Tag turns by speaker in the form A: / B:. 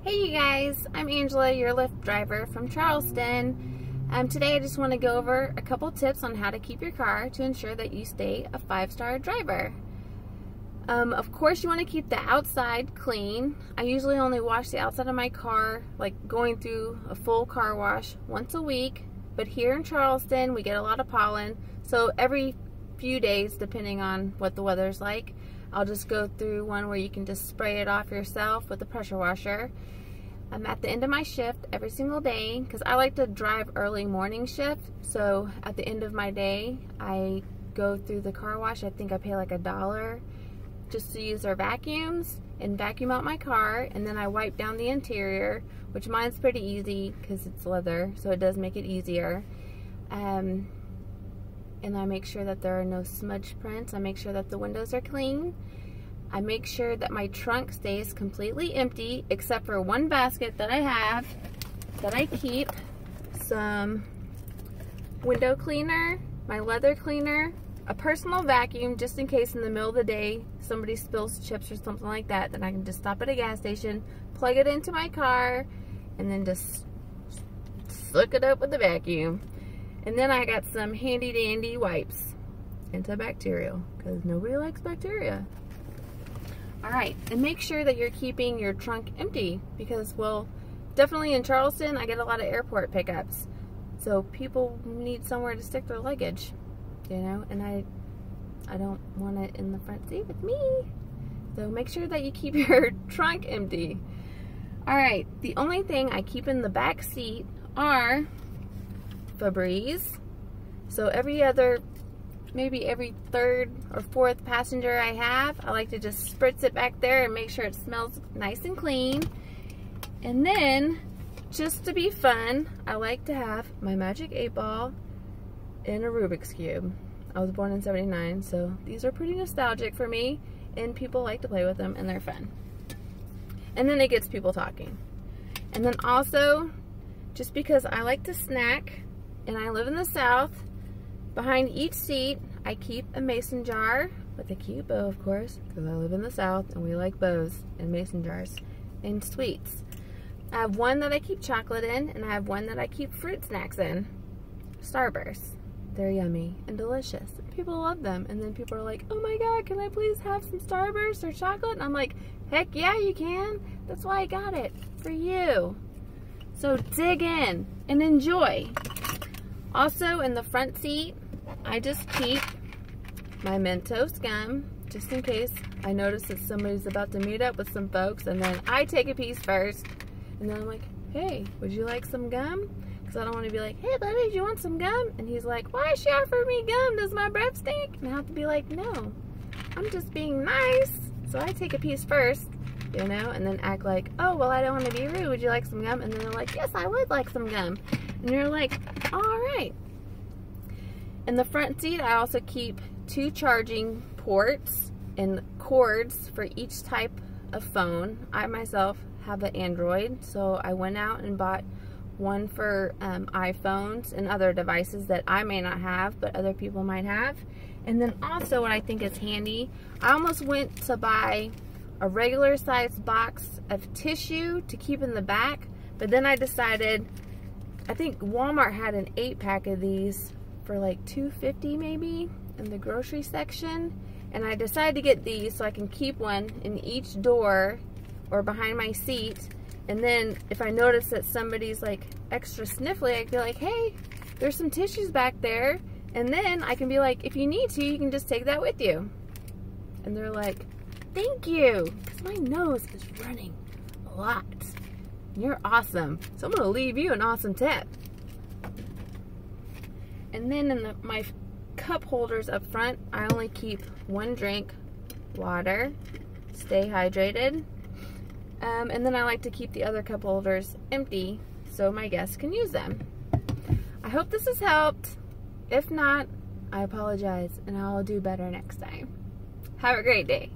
A: Hey you guys, I'm Angela, your Lyft driver from Charleston. Today I just want to go over a couple tips on how to keep your car to ensure that you stay a 5-star driver. Of course you want to keep the outside clean. I usually only wash the outside of my car, like going through a full car wash once a week. But here in Charleston we get a lot of pollen, so every few days, depending on what the weather's like, I'll just go through one where you can just spray it off yourself with a pressure washer. I'm at the end of my shift every single day because I like to drive early morning shift, so at the end of my day I go through the car wash. I think I pay like $1 just to use their vacuums and vacuum out my car, and then I wipe down the interior, which mine's pretty easy because it's leather, so it does make it easier. And I make sure that there are no smudge prints. I make sure that the windows are clean. I make sure that my trunk stays completely empty except for one basket that I have that I keep some window cleaner, my leather cleaner, a personal vacuum just in case in the middle of the day somebody spills chips or something like that, then I can just stop at a gas station, plug it into my car, and then just suck it up with the vacuum. And then I got some handy dandy wipes, antibacterial, because nobody likes bacteria. Alright, and make sure that you're keeping your trunk empty because, well, definitely in Charleston I get a lot of airport pickups. So people need somewhere to stick their luggage, you know, and I don't want it in the front seat with me. So make sure that you keep your trunk empty. Alright, the only thing I keep in the back seat are Febreze. So maybe every third or fourth passenger I have, I like to just spritz it back there and make sure it smells nice and clean. And then, just to be fun, I like to have my Magic 8 Ball in a Rubik's Cube. I was born in '79, so these are pretty nostalgic for me, and people like to play with them, and they're fun. And then it gets people talking. And then also, just because I like to snack, and I live in the South, behind each seat, I keep a mason jar with a cute bow, of course, because I live in the South and we like bows and mason jars and sweets. I have one that I keep chocolate in, and I have one that I keep fruit snacks in. Starbursts. They're yummy and delicious. People love them, and then people are like, oh my god, can I please have some Starbursts or chocolate? And I'm like, heck yeah, you can. That's why I got it, for you. So dig in and enjoy. Also, in the front seat, I just keep my Mentos gum, just in case I notice that somebody's about to meet up with some folks, and then I take a piece first, and then I'm like, hey, would you like some gum? Because I don't want to be like, hey buddy, do you want some gum? And he's like, why is she offering me gum? Does my breath stink? And I have to be like, no, I'm just being nice. So I take a piece first, you know, and then act like, oh, well, I don't want to be rude. Would you like some gum? And then they're like, yes, I would like some gum. And you're like, all right. In the front seat, I also keep 2 charging ports and cords for each type of phone. I myself have an Android, so I went out and bought one for iPhones and other devices that I may not have, but other people might have. And then also what I think is handy, I almost went to buy a regular sized box of tissue to keep in the back, but then I decided, I think Walmart had an 8-pack of these for like $2.50 maybe in the grocery section, and I decided to get these so I can keep one in each door or behind my seat, and then if I notice that somebody's like extra sniffly, I can be like, hey, there's some tissues back there, and then I can be like, if you need to, you can just take that with you. And they're like, thank you, because my nose is running a lot. You're awesome, so I'm gonna leave you an awesome tip. And then in my cup holders up front, I only keep 1 drink, water, stay hydrated. And then I like to keep the other cup holders empty so my guests can use them. I hope this has helped. If not, I apologize and I'll do better next time. Have a great day.